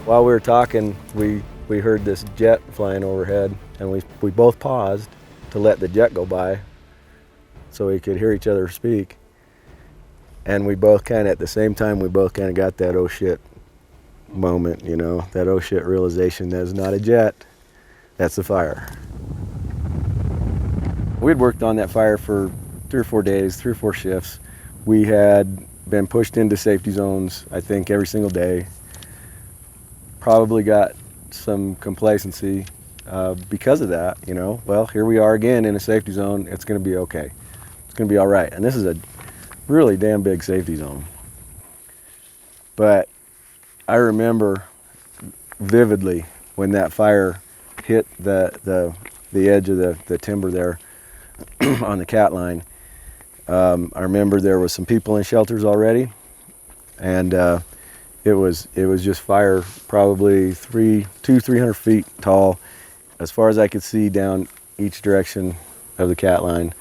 While we were talking, we heard this jet flying overhead, and we both paused to let the jet go by so we could hear each other speak. And we both kind of, at the same time, we both kind of got that oh shit moment, you know, that oh shit realization that it's not a jet, that's the fire. We'd worked on that fire for 3 or 4 days, 3 or 4 shifts. We had been pushed into safety zones, I think, every single day. Probably got some complacency because of that, you know. Well, here we are again in a safety zone. It's going to be okay. It's going to be all right. And this is a really damn big safety zone. But I remember vividly when that fire hit the edge of the timber there on the cat line. I remember there was some people in shelters already, and it was just fire, probably 300 feet tall, as far as I could see down each direction of the cat line.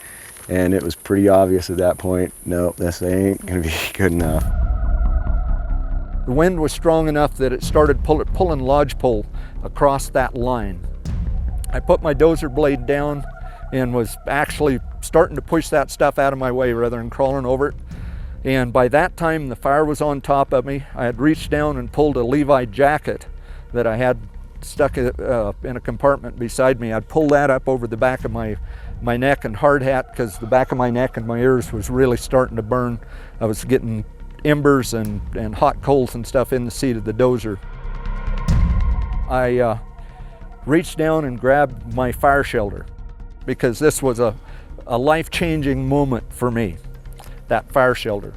And it was pretty obvious at that point, no, this ain't gonna be good enough. The wind was strong enough that it started pulling lodgepole across that line. I put my dozer blade down and was actually starting to push that stuff out of my way rather than crawling over it. And by that time, the fire was on top of me. I had reached down and pulled a Levi jacket that I had stuck in a compartment beside me. I'd pull that up over the back of my neck and hard hat because the back of my neck and my ears was really starting to burn. I was getting embers and hot coals and stuff in the seat of the dozer. I reached down and grabbed my fire shelter because this was a life-changing moment for me, that fire shelter.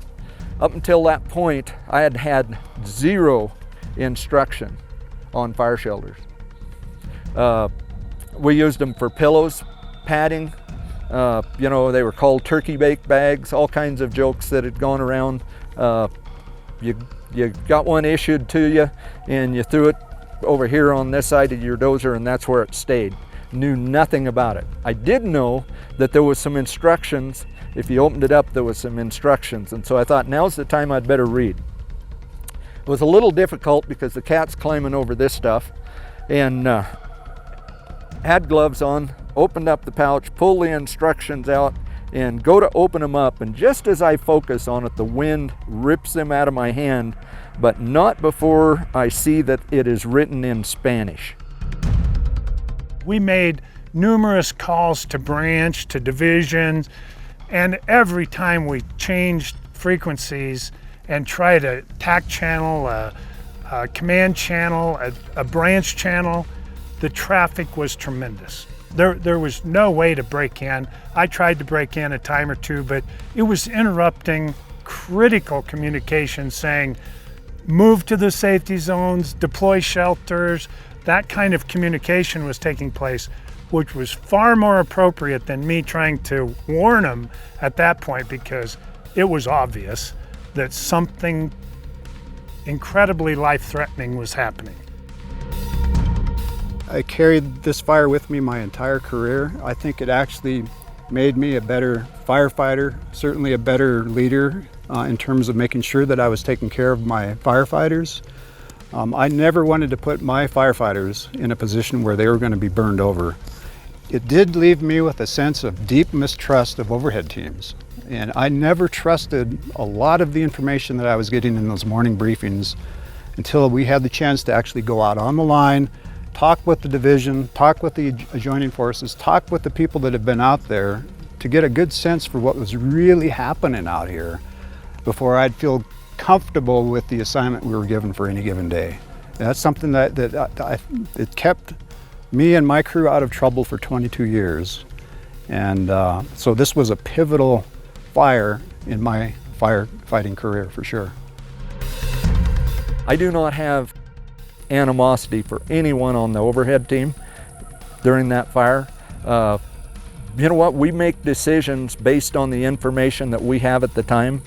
Up until that point, I had had 0 instruction on fire shelters. We used them for pillows, padding. You know, they were called turkey bake bags, all kinds of jokes that had gone around. You got one issued to you and you threw it over here on this side of your dozer and that's where it stayed. Knew nothing about it. I did know that there was some instructions. If you opened it up, there was some instructions. And so I thought, now's the time I'd better read. It was a little difficult because the cat's climbing over this stuff, and had gloves on, opened up the pouch, pull the instructions out, and go to open them up. And just as I focus on it, the wind rips them out of my hand, but not before I see that it is written in Spanish. We made numerous calls to branch, to divisions, and every time we changed frequencies and tried a TAC channel, a command channel, a branch channel, the traffic was tremendous. There was no way to break in. I tried to break in a time or two, but it was interrupting critical communication saying, move to the safety zones, deploy shelters. That kind of communication was taking place, which was far more appropriate than me trying to warn them at that point, because it was obvious that something incredibly life-threatening was happening. I carried this fire with me my entire career. I think it actually made me a better firefighter, certainly a better leader in terms of making sure that I was taking care of my firefighters. I never wanted to put my firefighters in a position where they were going to be burned over. It did leave me with a sense of deep mistrust of overhead teams. And I never trusted a lot of the information that I was getting in those morning briefings until we had the chance to actually go out on the line, talk with the division, talk with the adjoining forces, talk with the people that have been out there to get a good sense for what was really happening out here before I'd feel comfortable with the assignment we were given for any given day. And that's something that it kept me and my crew out of trouble for 22 years. And so this was a pivotal fire in my firefighting career for sure. I do not have animosity for anyone on the overhead team during that fire. You know what? We make decisions based on the information that we have at the time.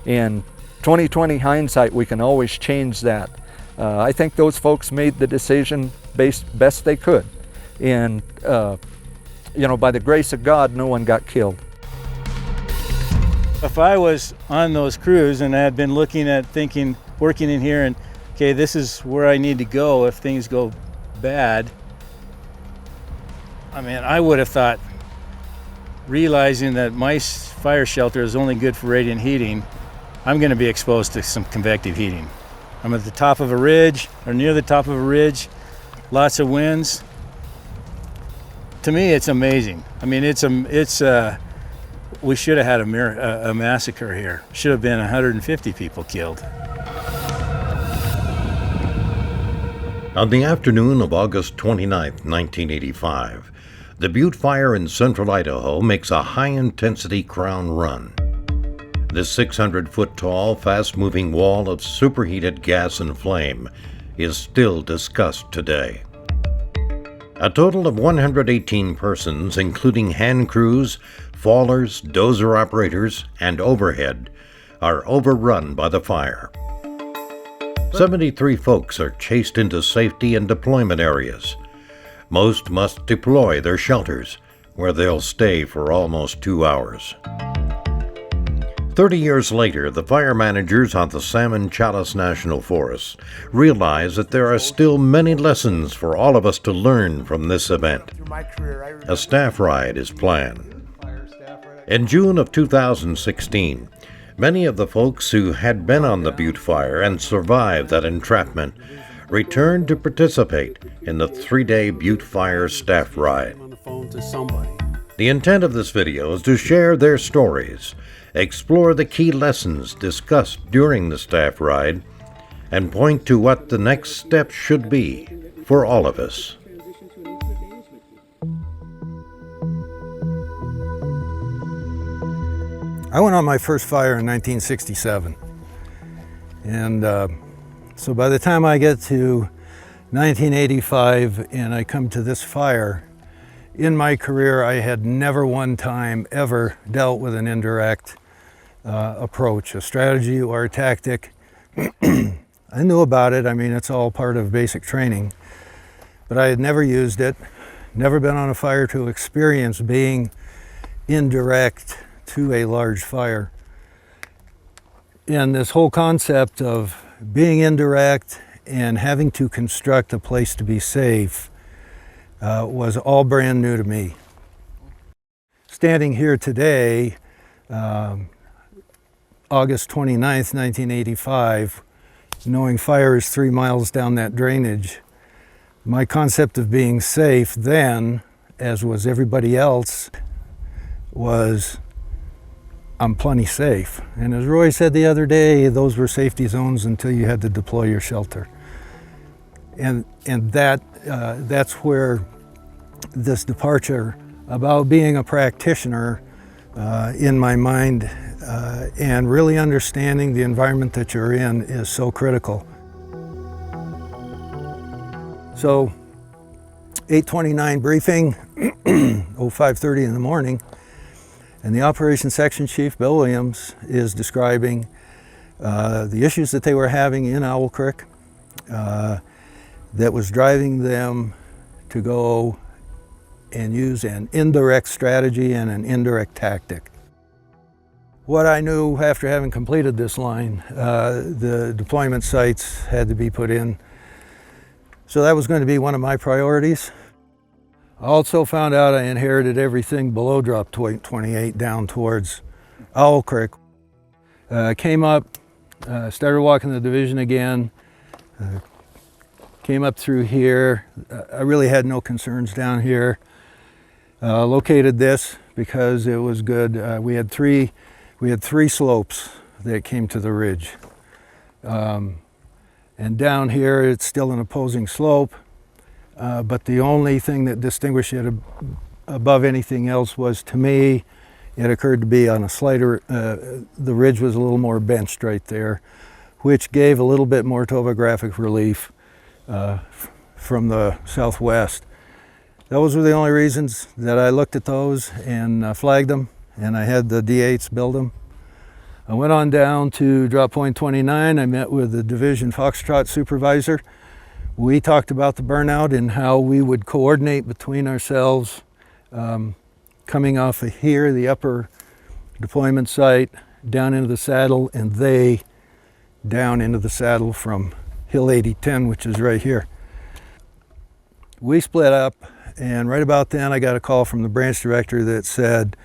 And 20/20 hindsight, we can always change that. I think those folks made the decision best they could. And you know, by the grace of God, no one got killed. If I was on those crews and I had been looking at thinking, working in here and okay, this is where I need to go if things go bad. I mean, I would have thought, realizing that my fire shelter is only good for radiant heating, I'm going to be exposed to some convective heating. I'm at the top of a ridge, or near the top of a ridge, lots of winds. To me, it's amazing. I mean, we should have had a massacre here. Should have been 150 people killed. On the afternoon of August 29, 1985, the Butte Fire in central Idaho makes a high-intensity crown run. This 600-foot-tall, fast-moving wall of superheated gas and flame is still discussed today. A total of 118 persons, including hand crews, fallers, dozer operators, and overhead, are overrun by the fire. 73 folks are chased into safety and deployment areas. Most must deploy their shelters, where they'll stay for almost 2 hours. 30 years later, the fire managers on the Salmon Chalice National Forest realize that there are still many lessons for all of us to learn from this event. A staff ride is planned. In June of 2016, many of the folks who had been on the Butte Fire and survived that entrapment returned to participate in the 3-day Butte Fire staff ride. The intent of this video is to share their stories, explore the key lessons discussed during the staff ride, and point to what the next step should be for all of us. I went on my first fire in 1967. And so by the time I get to 1985 and I come to this fire, in my career I had never one time ever dealt with an indirect approach, a strategy or a tactic. I knew about it. I mean, it's all part of basic training, but I had never used it, never been on a fire to experience being indirect to a large fire. And this whole concept of being indirect and having to construct a place to be safe was all brand new to me. Standing here today, August 29th, 1985, knowing fire is 3 miles down that drainage, my concept of being safe then, as was everybody else, was I'm plenty safe. And as Roy said the other day, those were safety zones until you had to deploy your shelter. And that's where this departure about being a practitioner in my mind and really understanding the environment that you're in is so critical. So 8:29 briefing, 05:30 in the morning, and the Operations Section Chief, Bill Williams, is describing the issues that they were having in Owl Creek that was driving them to go and use an indirect strategy and an indirect tactic. What I knew after having completed this line, the deployment sites had to be put in. So that was going to be one of my priorities. I also found out I inherited everything below drop 28 down towards Owl Creek. Came up, started walking the division again, came up through here. I really had no concerns down here. Located this because it was good. We had three slopes that came to the ridge. And down here it's still an opposing slope. But the only thing that distinguished it above anything else was, to me, it occurred to be on a slighter, the ridge was a little more benched right there, which gave a little bit more topographic relief from the southwest. Those were the only reasons that I looked at those and flagged them, and I had the D8s build them. I went on down to drop point 29. I met with the division Foxtrot supervisor. We talked about the burnout and how we would coordinate between ourselves, coming off of here, the upper deployment site, down into the saddle, and they down into the saddle from Hill 8010, which is right here. We split up, and right about then I got a call from the branch director that said,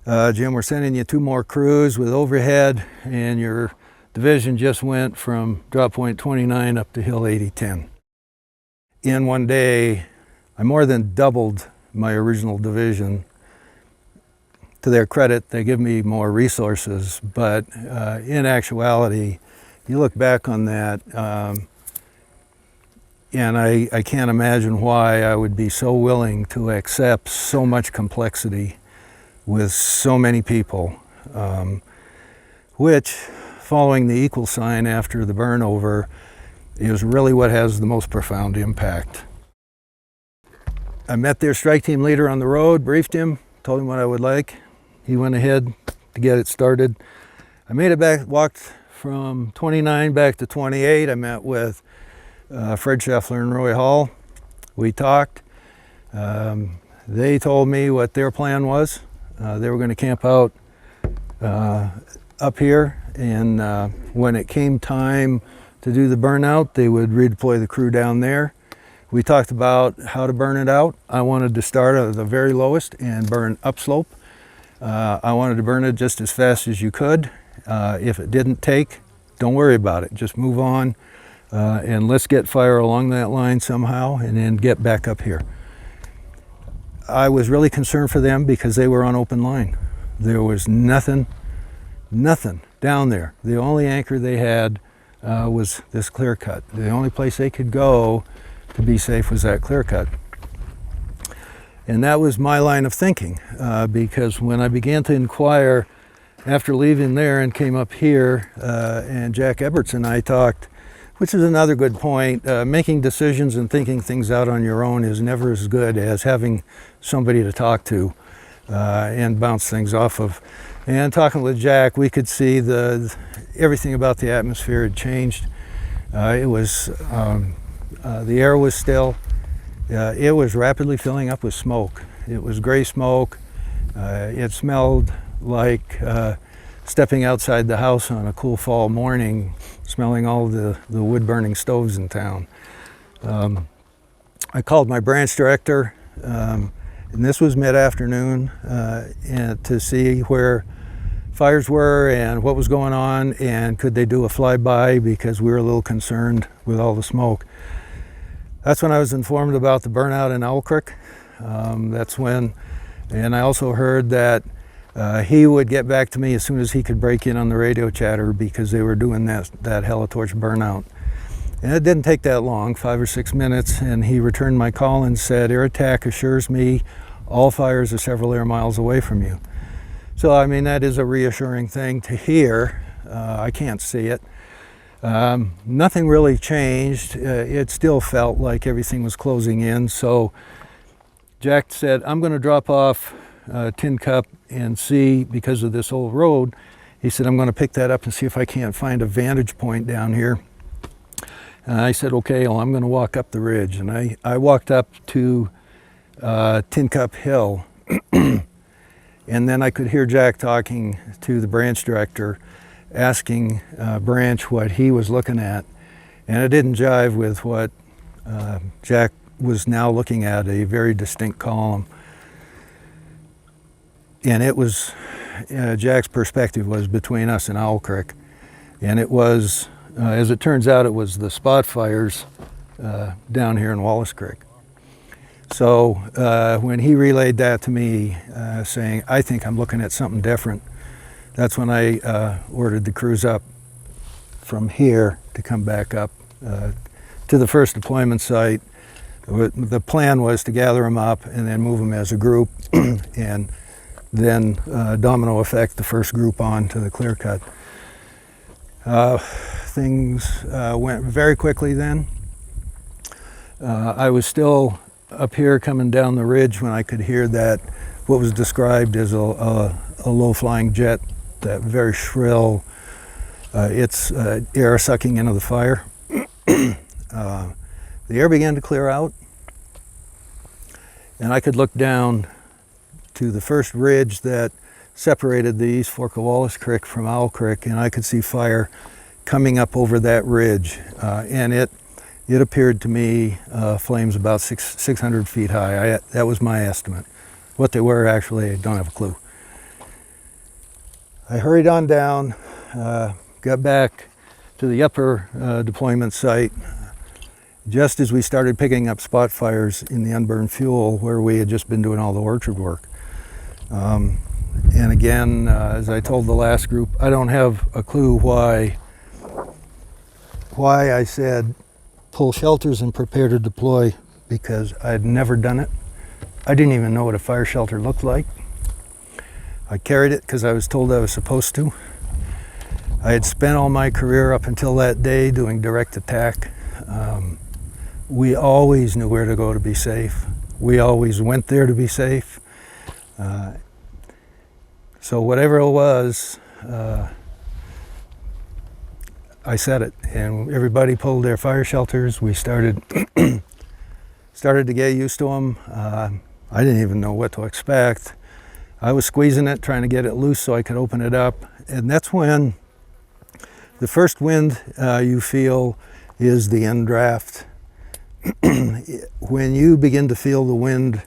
Jim, we're sending you 2 more crews with overhead, and your division just went from drop point 29 up to Hill 8010. In one day, I more than doubled my original division. To their credit, they give me more resources, but in actuality, you look back on that, and I can't imagine why I would be so willing to accept so much complexity with so many people, which, following the equal sign after the burnover, is really what has the most profound impact. I met their strike team leader on the road, briefed him, told him what I would like. He went ahead to get it started. I made it back, walked from 29 back to 28. I met with Fred Scheffler and Roy Hall. We talked. They told me what their plan was. They were going to camp out up here, and when it came time to do the burnout, they would redeploy the crew down there. We talked about how to burn it out. I wanted to start at the very lowest and burn upslope. I wanted to burn it just as fast as you could. If it didn't take, don't worry about it. Just move on, and let's get fire along that line somehow and then get back up here. I was really concerned for them because they were on open line. There was nothing down there. The only anchor they had was this clear cut. The only place they could go to be safe was that clear cut. And that was my line of thinking, because when I began to inquire after leaving there and came up here, and Jack Eberts and I talked, which is another good point, making decisions and thinking things out on your own is never as good as having somebody to talk to and bounce things off of. And talking with Jack, we could see everything about the atmosphere had changed. It was, the air was still. It was rapidly filling up with smoke. It was gray smoke. It smelled like stepping outside the house on a cool fall morning, smelling all the wood-burning stoves in town. I called my branch director, and this was mid-afternoon, and to see where fires were and what was going on, and could they do a flyby, because we were a little concerned with all the smoke. That's when I was informed about the burnout in Owl Creek. That's when, and I also heard that he would get back to me as soon as he could break in on the radio chatter, because they were doing that helitorch burnout. And it didn't take that long, 5 or 6 minutes, and he returned my call and said, "Air attack assures me all fires are several air miles away from you." So, I mean, that is a reassuring thing to hear. I can't see it. Nothing really changed. It still felt like everything was closing in. So Jack said, "I'm going to drop off Tin Cup and see, because of this old road," he said, "I'm going to pick that up and see if I can't find a vantage point down here." And I said, "Okay, well, I'm going to walk up the ridge." And I walked up to Tin Cup Hill. And then I could hear Jack talking to the branch director, asking Branch what he was looking at. And it didn't jive with what Jack was now looking at, a very distinct column. And it was, Jack's perspective was between us and Owl Creek. And it was, as it turns out, it was the spot fires down here in Wallace Creek. So when he relayed that to me, saying, "I think I'm looking at something different," that's when I ordered the crews up from here to come back up to the first deployment site. The plan was to gather them up and then move them as a group, and then domino effect the first group on to the clear cut. Things went very quickly then. I was still up here coming down the ridge when I could hear that, what was described as a low-flying jet, that very shrill, it's air sucking into the fire. The air began to clear out, and I could look down to the first ridge that separated the East Fork of Wallace Creek from Owl Creek, and I could see fire coming up over that ridge, and it appeared to me flames about 600 feet high. That was my estimate. What they were, actually, I don't have a clue. I hurried on down, got back to the upper deployment site just as we started picking up spot fires in the unburned fuel where we had just been doing all the orchard work. And again, as I told the last group, I don't have a clue why I said pull shelters and prepare to deploy, because I'd never done it. I didn't even know what a fire shelter looked like. I carried it because I was told I was supposed to. I had spent all my career up until that day doing direct attack. We always knew where to go to be safe. We always went there to be safe. So whatever it was, I said it, and everybody pulled their fire shelters. We started to get used to them. I didn't even know what to expect. I was squeezing it, trying to get it loose so I could open it up. And that's when the first wind you feel is the end draft. When you begin to feel the wind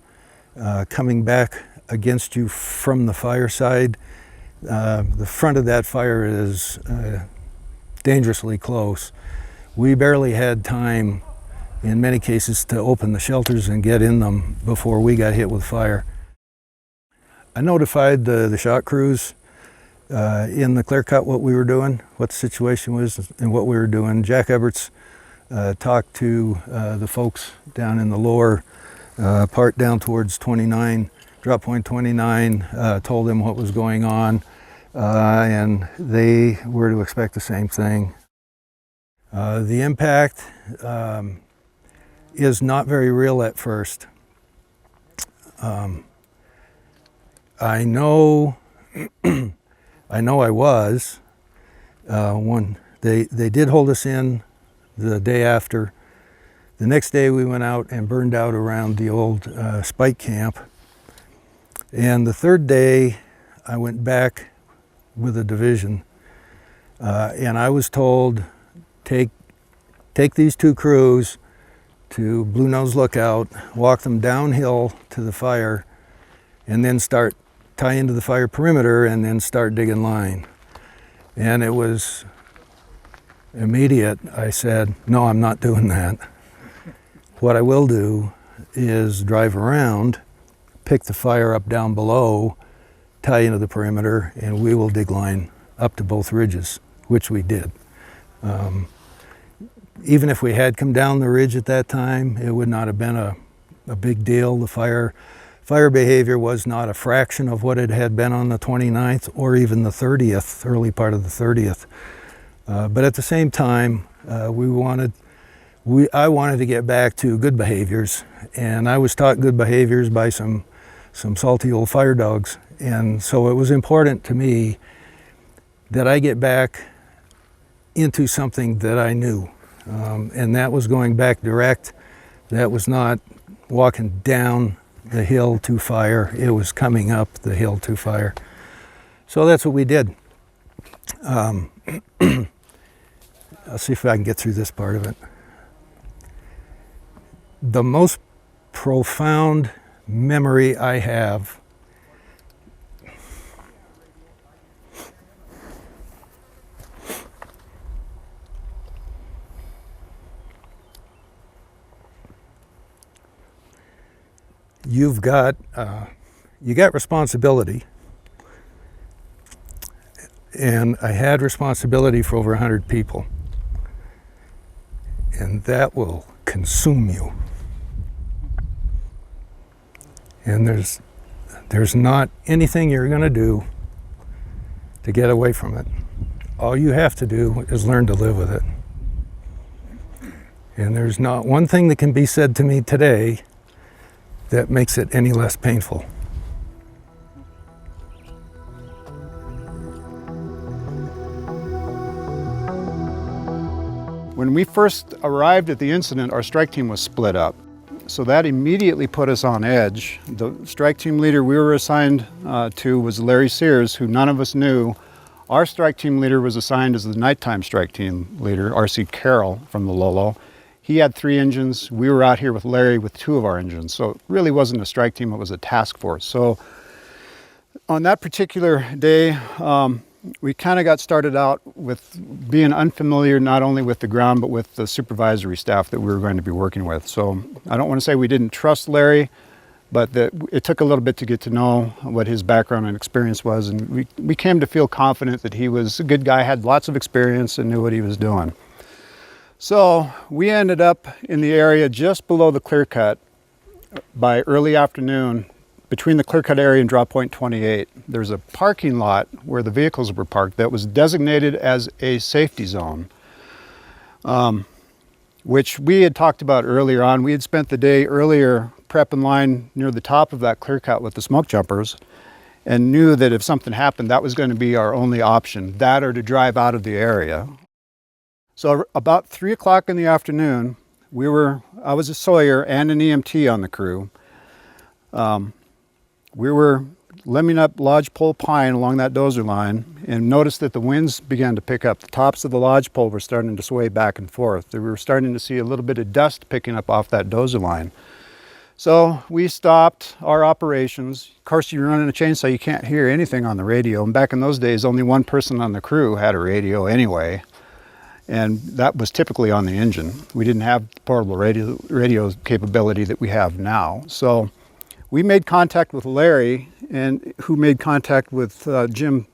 coming back against you from the fire side, the front of that fire is dangerously close. We barely had time, in many cases, to open the shelters and get in them before we got hit with fire. I notified the shot crews in the clear cut what we were doing, what the situation was, and what we were doing. Jack Eberts talked to the folks down in the lower part down towards 29, drop point 29, told them what was going on, and they were to expect the same thing. The impact is not very real at first. I know I was. When they did hold us in the day after. The next day we went out and burned out around the old spike camp. And the third day I went back with a division, and I was told, take these two crews to Blue Nose Lookout, walk them downhill to the fire, and then tie into the fire perimeter and then start digging line. And it was immediate. I said, no, I'm not doing that. What I will do is drive around, pick the fire up down below, tie into the perimeter, and we will dig line up to both ridges, which we did. Even if we had come down the ridge at that time, it would not have been a big deal. The fire behavior was not a fraction of what it had been on the 29th or even the 30th, early part of the 30th. But at the same time, I wanted to get back to good behaviors, and I was taught good behaviors by some salty old fire dogs. And so it was important to me that I get back into something that I knew. And that was going back direct. That was not walking down the hill to fire. It was coming up the hill to fire. So that's what we did. I'll see if I can get through this part of it. The most profound memory I have you got responsibility, and I had responsibility for over 100 people, and that will consume you. And there's not anything you're going to do to get away from it. All you have to do is learn to live with it. And there's not one thing that can be said to me today that makes it any less painful. When we first arrived at the incident, our strike team was split up. So that immediately put us on edge. The strike team leader we were assigned to was Larry Sears, who none of us knew. Our strike team leader was assigned as the nighttime strike team leader, R.C. Carroll from the Lolo. He had 3 engines. We were out here with Larry with 2 of our engines. So it really wasn't a strike team, it was a task force. So on that particular day, we kind of got started out with being unfamiliar not only with the ground but with the supervisory staff that we were going to be working with. So I don't want to say we didn't trust Larry, but that it took a little bit to get to know what his background and experience was, and we came to feel confident that he was a good guy, had lots of experience and knew what he was doing. So we ended up in the area just below the clear cut by early afternoon. Between the clear cut area and drop point 28, there's a parking lot where the vehicles were parked that was designated as a safety zone, which we had talked about earlier on. We had spent the day earlier prepping line near the top of that clear cut with the smoke jumpers and knew that if something happened, that was going to be our only option, that or to drive out of the area. So about 3 o'clock in the afternoon, I was a sawyer and an EMT on the crew. We were limbing up lodgepole pine along that dozer line and noticed that the winds began to pick up. The tops of the lodgepole were starting to sway back and forth. We were starting to see a little bit of dust picking up off that dozer line. So we stopped our operations. Of course, you're running a chainsaw, you can't hear anything on the radio. And back in those days, only one person on the crew had a radio anyway. And that was typically on the engine. We didn't have the portable radio capability that we have now. So we made contact with Larry, and who made contact with Jim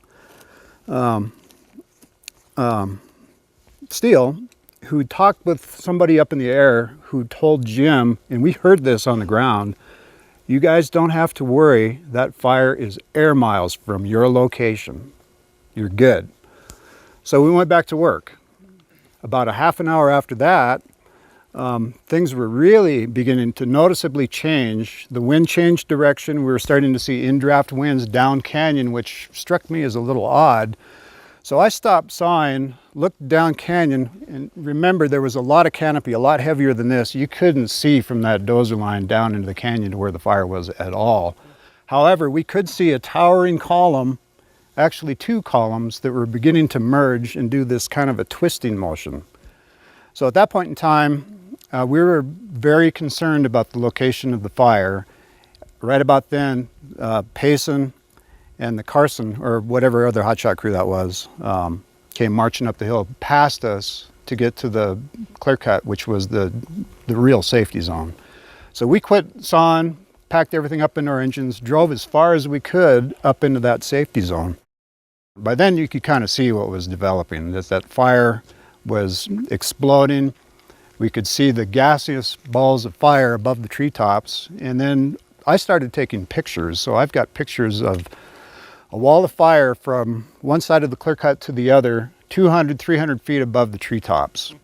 Steele, who talked with somebody up in the air who told Jim, and we heard this on the ground, you guys don't have to worry, that fire is air miles from your location. You're good. So we went back to work. About a half an hour after that, things were really beginning to noticeably change. The wind changed direction. We were starting to see in-draft winds down canyon, which struck me as a little odd. So I stopped sawing, looked down canyon, and remember there was a lot of canopy, a lot heavier than this. You couldn't see from that dozer line down into the canyon to where the fire was at all. However, we could see a towering column, actually 2 columns, that were beginning to merge and do this kind of a twisting motion. So at that point in time, we were very concerned about the location of the fire. Right about then, Payson and the Carson, or whatever other hotshot crew that was, came marching up the hill past us to get to the clear cut, which was the real safety zone. So we quit sawing, packed everything up into our engines, drove as far as we could up into that safety zone. By then you could kind of see what was developing, that fire was exploding. We could see the gaseous balls of fire above the treetops. And then I started taking pictures. So I've got pictures of a wall of fire from one side of the clear cut to the other, 200, 300 feet above the treetops.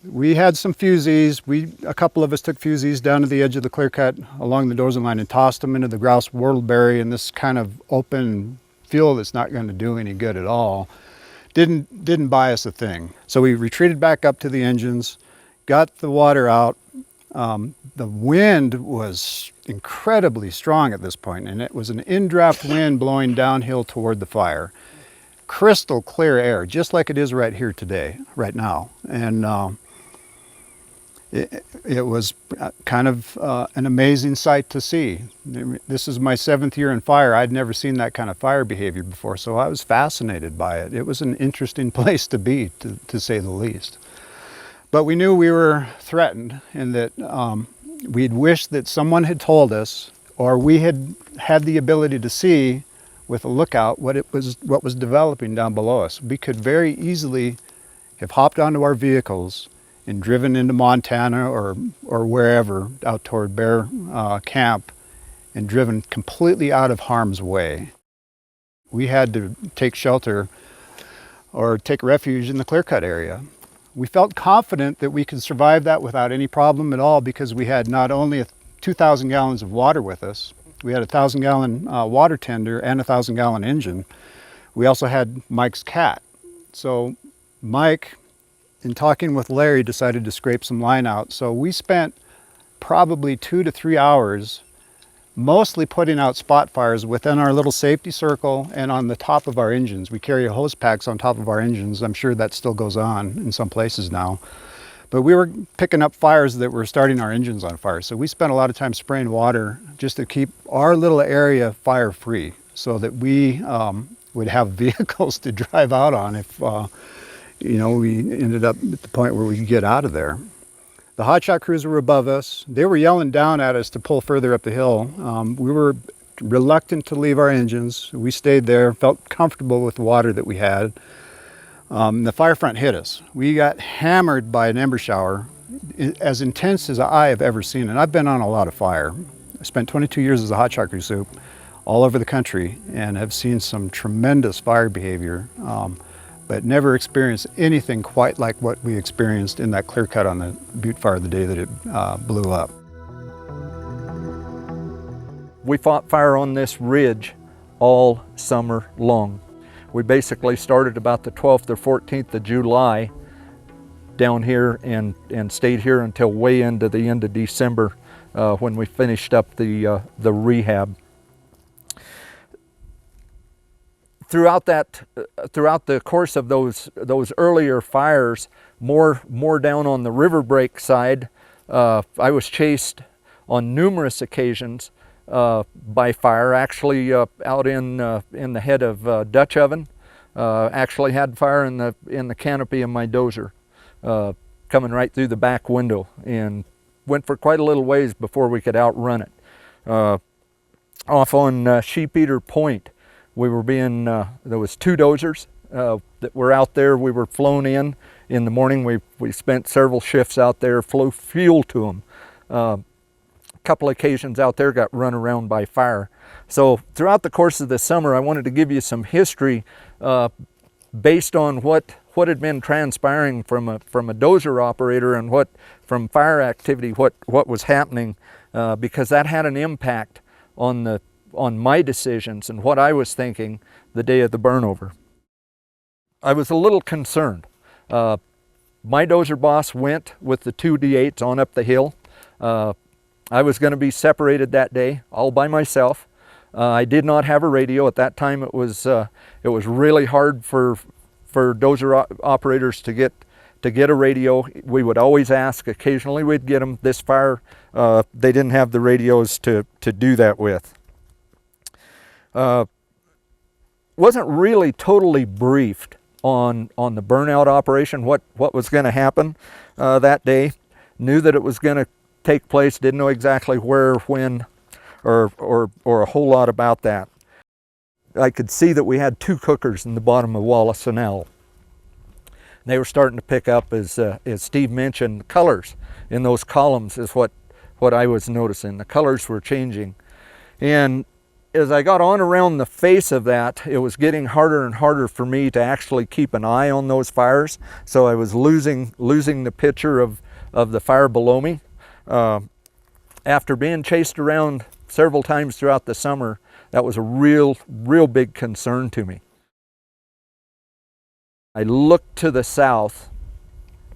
We had some fusees. A couple of us took fusees down to the edge of the clear cut along the dozer line and tossed them into the grouse whortleberry in this kind of open field that's not going to do any good at all. Didn't buy us a thing. So we retreated back up to the engines, got the water out. The wind was incredibly strong at this point, and it was an in-draft wind blowing downhill toward the fire. Crystal clear air, just like it is right here today, right now. And it was kind of an amazing sight to see. This is my 7th year in fire. I'd never seen that kind of fire behavior before, so I was fascinated by it. It was an interesting place to be, to say the least. But we knew we were threatened, and that we'd wished that someone had told us, or we had had the ability to see with a lookout what was developing down below us. We could very easily have hopped onto our vehicles and driven into Montana or wherever out toward Bear Camp and driven completely out of harm's way. We had to take shelter or take refuge in the clear cut area. We felt confident that we could survive that without any problem at all, because we had not only 2,000 gallons of water with us, we had a 1,000-gallon water tender and a 1,000-gallon engine. We also had Mike's cat. So Mike, in talking with Larry, decided to scrape some line out. So we spent probably 2 to 3 hours mostly putting out spot fires within our little safety circle and on the top of our engines. We carry hose packs on top of our engines. I'm sure that still goes on in some places now. But we were picking up fires that were starting our engines on fire. So we spent a lot of time spraying water just to keep our little area fire free so that we would have vehicles to drive out on if you know, we ended up at the point where we could get out of there. The Hotshot crews were above us. They were yelling down at us to pull further up the hill. We were reluctant to leave our engines. We stayed there, felt comfortable with the water that we had. The fire front hit us. We got hammered by an ember shower as intense as I have ever seen. And I've been on a lot of fire. I spent 22 years as a Hotshot crew soup all over the country and have seen some tremendous fire behavior. But never experienced anything quite like what we experienced in that clear cut on the Butte Fire the day that it blew up. We fought fire on this ridge all summer long. We basically started about the 12th or 14th of July down here and stayed here until way into the end of December when we finished up the rehab. Throughout the course of those earlier fires, more down on the river break side, I was chased on numerous occasions by fire. Actually, out in the head of Dutch Oven, actually had fire in the canopy of my dozer, coming right through the back window, and went for quite a little ways before we could outrun it. Off on Sheep Eater Point, we were being, there was 2 dozers that were out there. We were flown in the morning. We spent several shifts out there, flew fuel to them. A couple occasions out there got run around by fire. So throughout the course of the summer, I wanted to give you some history based on what had been transpiring from a dozer operator and from fire activity, what was happening, because that had an impact on my decisions and what I was thinking the day of the burnover. I was a little concerned. My dozer boss went with the 2 D8s on up the hill. I was going to be separated that day, all by myself. I did not have a radio at that time. It was really hard for dozer operators to get a radio. We would always ask. Occasionally we'd get them. This fire, they didn't have the radios to do that with. Wasn't really totally briefed on the burnout operation, what was going to happen that day. Knew that it was going to take place, didn't know exactly where, when, or a whole lot about that. I could see that we had 2 cookers in the bottom of Wallace and L. They were starting to pick up, as Steve mentioned, colors in those columns is what I was noticing. The colors were changing. And as I got on around the face of that, it was getting harder and harder for me to actually keep an eye on those fires. So I was losing the picture of the fire below me. After being chased around several times throughout the summer, that was a real big concern to me. I looked to the south,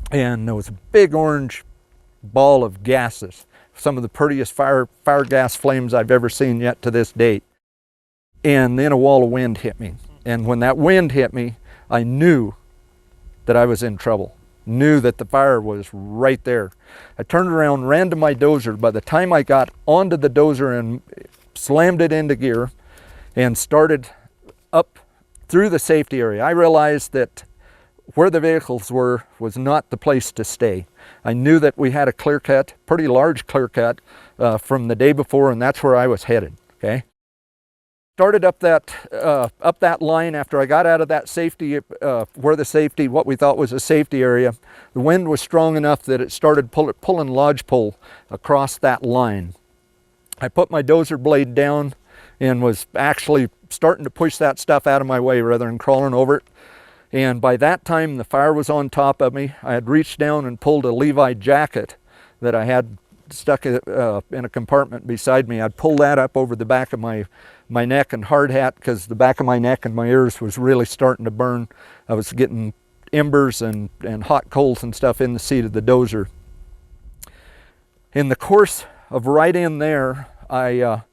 and there was a big orange ball of gases. Some of the prettiest fire gas flames I've ever seen yet to this date. And then a wall of wind hit me. And when that wind hit me, I knew that I was in trouble. Knew that the fire was right there. I turned around, ran to my dozer. By the time I got onto the dozer and slammed it into gear and started up through the safety area, I realized that where the vehicles were was not the place to stay. I knew that we had a clear cut, pretty large clear cut from the day before, and that's where I was headed. Okay. Started up that line after I got out of that safety, what we thought was a safety area. The wind was strong enough that it started pulling lodgepole across that line. I put my dozer blade down and was actually starting to push that stuff out of my way rather than crawling over it. And by that time, the fire was on top of me. I had reached down and pulled a Levi jacket that I had stuck in a compartment beside me. I'd pull that up over the back of my neck and hard hat because the back of my neck and my ears was really starting to burn. I was getting embers and hot coals and stuff in the seat of the dozer. In the course of right in there, I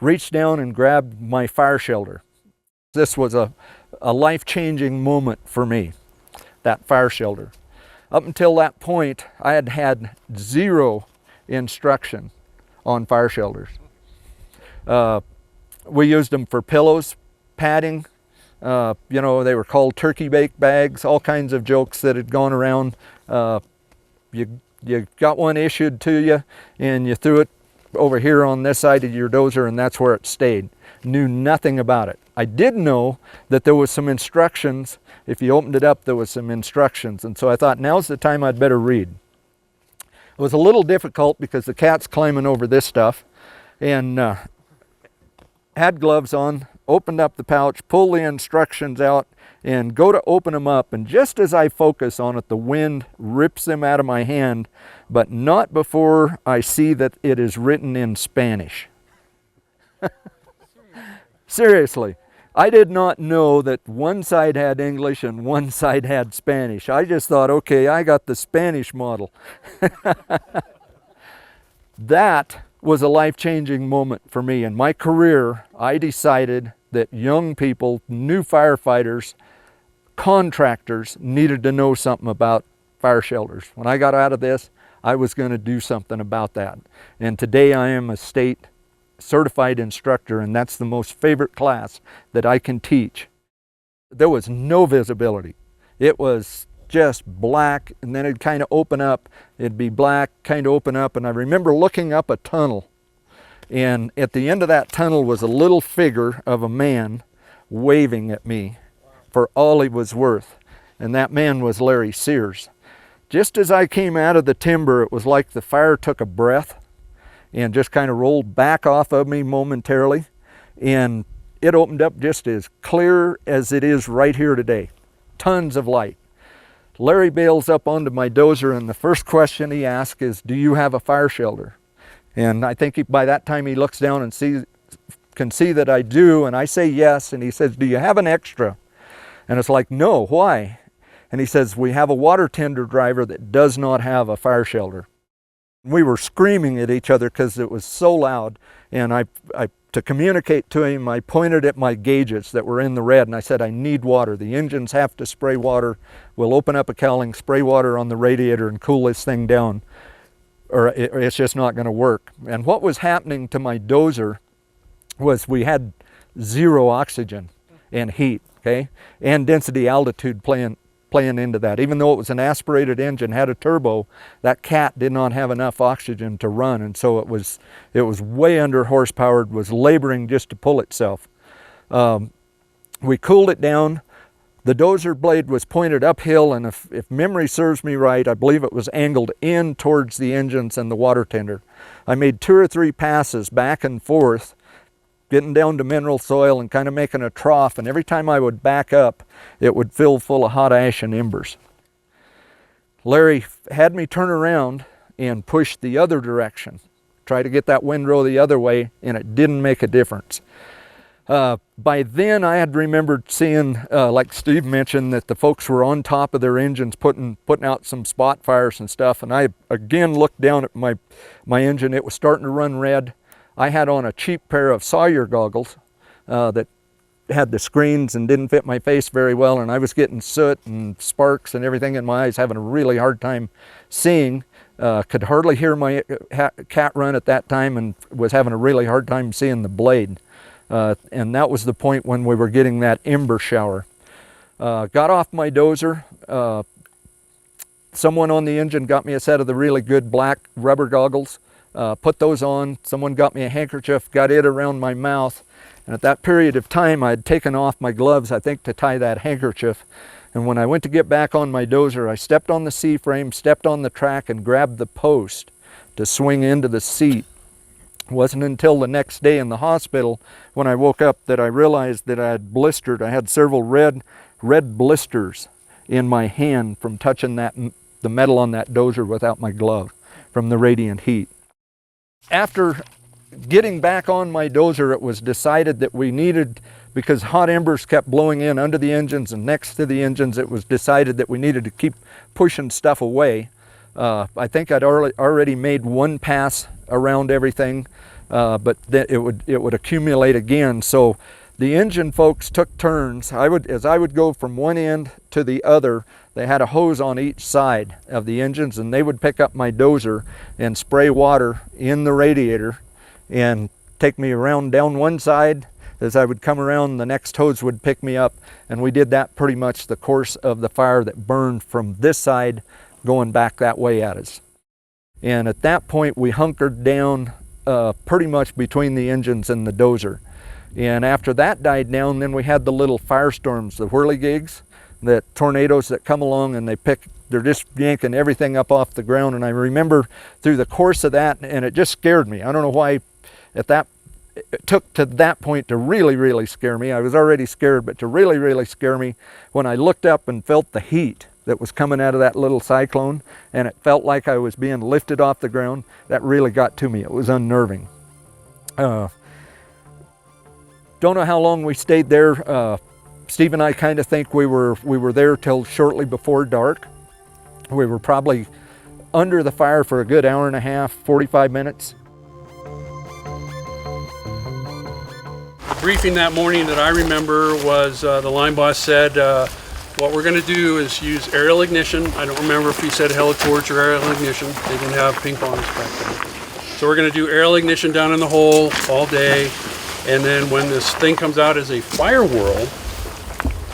reached down and grabbed my fire shelter. This was a life-changing moment for me, that fire shelter. Up until that point, I had had zero instruction on fire shelters. We used them for pillows, padding. You know, they were called turkey bake bags, all kinds of jokes that had gone around. You got one issued to you and you threw it over here on this side of your dozer, and that's where it stayed. Knew nothing about it. I did know that there was some instructions. If you opened it up, there was some instructions, and so I thought, now's the time I'd better read. It was a little difficult because the cat's climbing over this stuff, and had gloves on, opened up the pouch, pulled the instructions out, and go to open them up, and just as I focus on it, the wind rips them out of my hand, but not before I see that it is written in Spanish. Seriously, I did not know that one side had English and one side had Spanish. I just thought, okay, I got the Spanish model. That was a life-changing moment for me. In my career, I decided that young people, new firefighters, contractors needed to know something about fire shelters. When I got out of this, I was going to do something about that. And today I am a state certified instructor, and that's the most favorite class that I can teach. There was no visibility. It was just black, and then it'd kind of open up. It'd be black, kind of open up, and I remember looking up a tunnel, and at the end of that tunnel was a little figure of a man waving at me for all he was worth, and that man was Larry Sears. Just as I came out of the timber, it was like the fire took a breath and just kind of rolled back off of me momentarily, and it opened up just as clear as it is right here today. Tons of light. Larry bails up onto my dozer, and the first question he asks is, "Do you have a fire shelter?" And I think by that time he looks down and can see that I do, and I say yes, and he says, "Do you have an extra?" And it's like, "No, why?" And he says, "We have a water tender driver that does not have a fire shelter." We were screaming at each other because it was so loud, and to communicate to him, I pointed at my gauges that were in the red, and I said, "I need water. The engines have to spray water. We'll open up a cowling, spray water on the radiator, and cool this thing down, or it's just not going to work." And what was happening to my dozer was we had zero oxygen and heat, okay, and density altitude playing into that. Even though it was an aspirated engine, had a turbo, that cat did not have enough oxygen to run, and so it was way under horsepowered, was laboring just to pull itself. We cooled it down. The dozer blade was pointed uphill, and if memory serves me right, I believe it was angled in towards the engines and the water tender. I made 2 or 3 passes back and forth, getting down to mineral soil and kind of making a trough, and every time I would back up, it would fill full of hot ash and embers. Larry had me turn around and push the other direction, try to get that windrow the other way, and it didn't make a difference. By then I had remembered seeing, like Steve mentioned, that the folks were on top of their engines putting out some spot fires and stuff, and I again looked down at my engine. It was starting to run red. I had on a cheap pair of Sawyer goggles that had the screens and didn't fit my face very well, and I was getting soot and sparks and everything in my eyes, having a really hard time seeing. Could hardly hear my cat run at that time, and was having a really hard time seeing the blade. And that was the point when we were getting that ember shower. Got off my dozer. Someone on the engine got me a set of the really good black rubber goggles. Put those on. Someone got me a handkerchief, got it around my mouth. And at that period of time, I had taken off my gloves, I think, to tie that handkerchief. And when I went to get back on my dozer, I stepped on the C-frame, stepped on the track, and grabbed the post to swing into the seat. It wasn't until the next day in the hospital when I woke up that I realized that I had blistered. I had several red blisters in my hand from touching the metal on that dozer without my glove from the radiant heat. After getting back on my dozer, it was decided that we needed, because hot embers kept blowing in under the engines and next to the engines, it was decided that we needed to keep pushing stuff away. I think I'd already made one pass around everything. but then it would accumulate again. So the engine folks took turns. As I would go from one end to the other, they had a hose on each side of the engines, and they would pick up my dozer and spray water in the radiator and take me around down one side. As I would come around, the next hose would pick me up, and we did that pretty much the course of the fire that burned from this side going back that way at us. And at that point, we hunkered down pretty much between the engines and the dozer. And after that died down, then we had the little firestorms, the whirligigs, the tornadoes that come along, and they're just yanking everything up off the ground. And I remember through the course of that, and it just scared me. I don't know why it took to that point to really, really scare me. I was already scared, but to really, really scare me, when I looked up and felt the heat that was coming out of that little cyclone, and it felt like I was being lifted off the ground, that really got to me. It was unnerving. Don't know how long we stayed there. Steve and I kind of think we were there till shortly before dark. We were probably under the fire for a good hour and a half, 45 minutes. The briefing that morning that I remember was the line boss said, what we're going to do is use aerial ignition. I don't remember if he said helitorch or aerial ignition. They didn't have ping pongs back then. So we're going to do aerial ignition down in the hole all day. And then when this thing comes out as a fire whirl,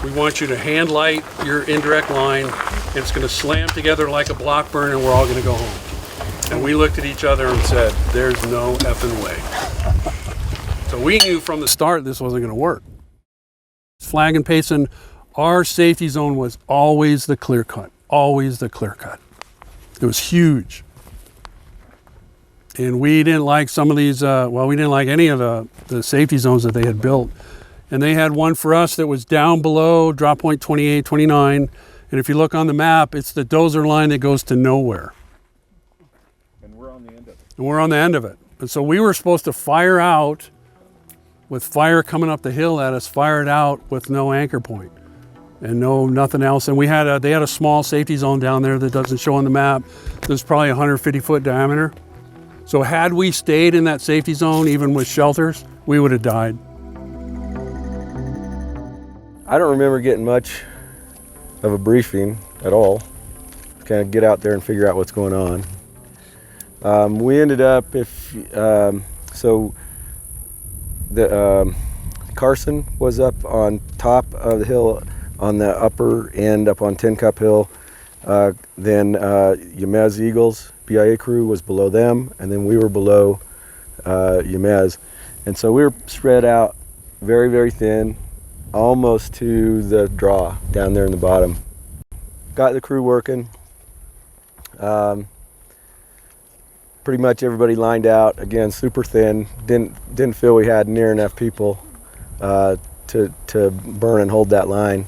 we want you to hand light your indirect line, and it's going to slam together like a block burn, and we're all going to go home. And we looked at each other and said, there's no effing way. So we knew from the start this wasn't going to work. Flag and Payson, our safety zone was always the clear cut, always the clear cut. It was huge. And we didn't like some of these, we didn't like any of the safety zones that they had built. And they had one for us that was down below drop point 28, 29. And if you look on the map, it's the dozer line that goes to nowhere. And we're on the end of it. And we're on the end of it. And so we were supposed to fire out with fire coming up the hill at us, fire it out with no anchor point and nothing else. And they had a small safety zone down there that doesn't show on the map. There's probably 150 foot diameter. So had we stayed in that safety zone, even with shelters, we would have died. I don't remember getting much of a briefing at all. Kind of get out there and figure out what's going on. We ended up, Carson was up on top of the hill on the upper end up on Tin Cup Hill. Then Yamez Eagles BIA crew was below them, and then we were below Yamez. And so we were spread out very, very thin, almost to the draw down there in the bottom. Got the crew working. Pretty much everybody lined out, again, super thin. Didn't feel we had near enough people to burn and hold that line.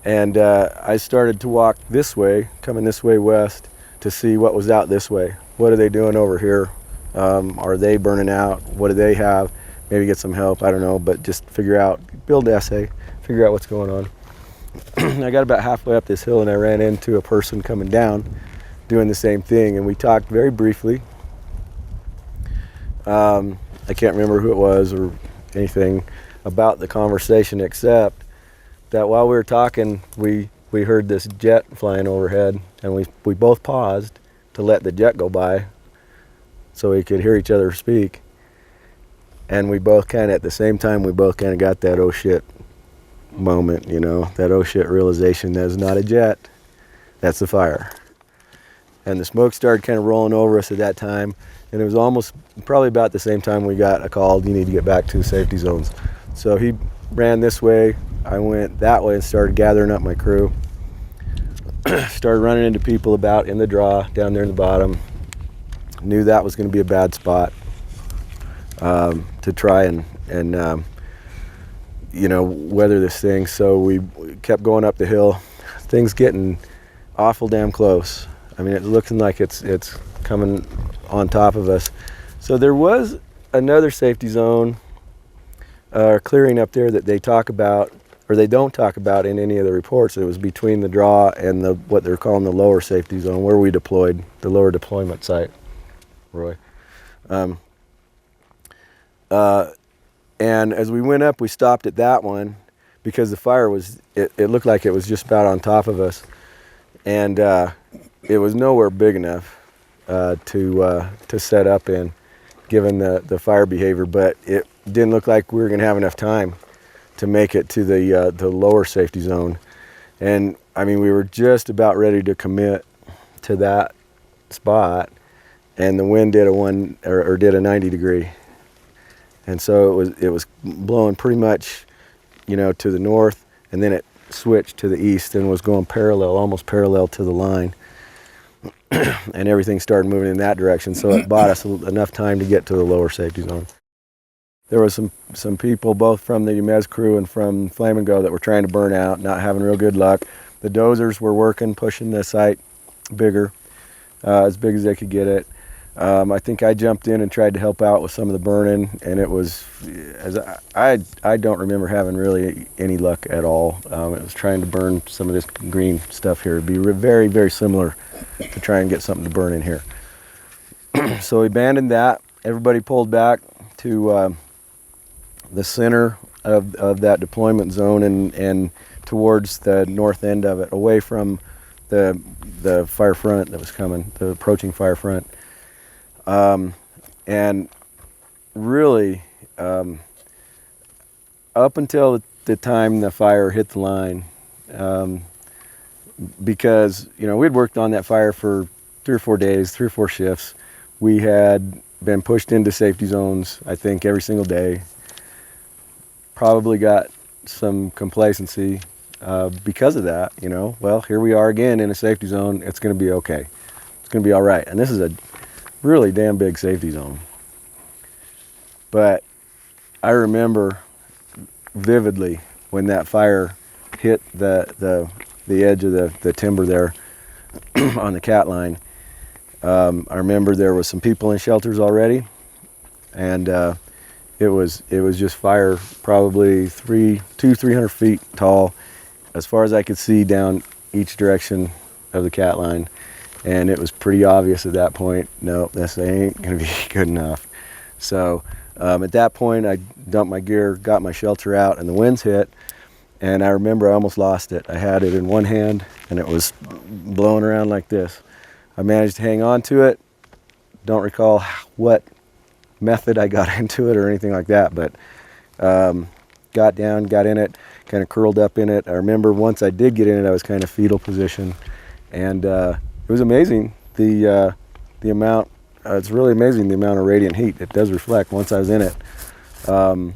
And I started to walk this way, coming this way west, to see what was out this way. What are they doing over here? Are they burning out? What do they have? Maybe get some help, I don't know, but just build an essay, figure out what's going on. I got about halfway up this hill and I ran into a person coming down doing the same thing, and we talked very briefly. I can't remember who it was or anything about the conversation, except that while we were talking, we heard this jet flying overhead, and we both paused to let the jet go by so we could hear each other speak. And we both kind of, at the same time, we both kind of got that oh shit moment, that oh shit realization that it's not a jet, that's the fire. And the smoke started kind of rolling over us at that time, and it was probably about the same time we got a call, you need to get back to the safety zones. So he ran this way, I went that way and started gathering up my crew. Started running into people about in the draw down there in the bottom. Knew that was going to be a bad spot to try and weather this thing. So we kept going up the hill. Things getting awful damn close. I mean, it's looking like it's coming on top of us. So there was another safety zone clearing up there that they talk about, or they don't talk about in any of the reports. It was between the draw and what they're calling the lower safety zone, where we deployed, the lower deployment site, Roy. And as we went up, we stopped at that one because the fire was, it looked like it was just about on top of us. And it was nowhere big enough to set up in, given the fire behavior, but it didn't look like we were gonna have enough time to make it to the lower safety zone. And I mean, we were just about ready to commit to that spot, and the wind did a 90 degree. And so it was blowing pretty much, you know, to the north, and then it switched to the east and was going parallel, almost parallel to the line. And everything started moving in that direction, so it bought us enough time to get to the lower safety zone. There was some people, both from the UMEZ crew and from Flamingo, that were trying to burn out, not having real good luck. The dozers were working, pushing the site bigger, as big as they could get it. I think I jumped in and tried to help out with some of the burning, and it was, I don't remember having really any luck at all. It was trying to burn some of this green stuff here. It'd be very, very similar to try and get something to burn in here. So we abandoned that. Everybody pulled back to the center of that deployment zone and towards the north end of it, away from the fire front that was coming, the approaching fire front. And really, up until the time the fire hit the line, because, you know, we'd worked on that fire for 3 or 4 days, 3 or 4 shifts. We had been pushed into safety zones, I think, every single day. Probably got some complacency because of that, you know. Well, here we are again in a safety zone. It's going to be okay. It's going to be all right. And this is a really damn big safety zone. But I remember vividly when that fire hit the edge of the timber there on the cat line. I remember there was some people in shelters already, and it was just fire, probably 300 feet tall, as far as I could see down each direction of the cat line. And it was pretty obvious at that point, no, this ain't gonna be good enough. So at that point, I dumped my gear, got my shelter out, and the winds hit. And I remember I almost lost it. I had it in one hand, and it was blowing around like this. I managed to hang on to it. Don't recall what method I got into it or anything like that, but got down, got in it, kind of curled up in it. I remember once I did get in it, I was kind of fetal position, and it was amazing the amount. It's really amazing the amount of radiant heat it does reflect once I was in it. I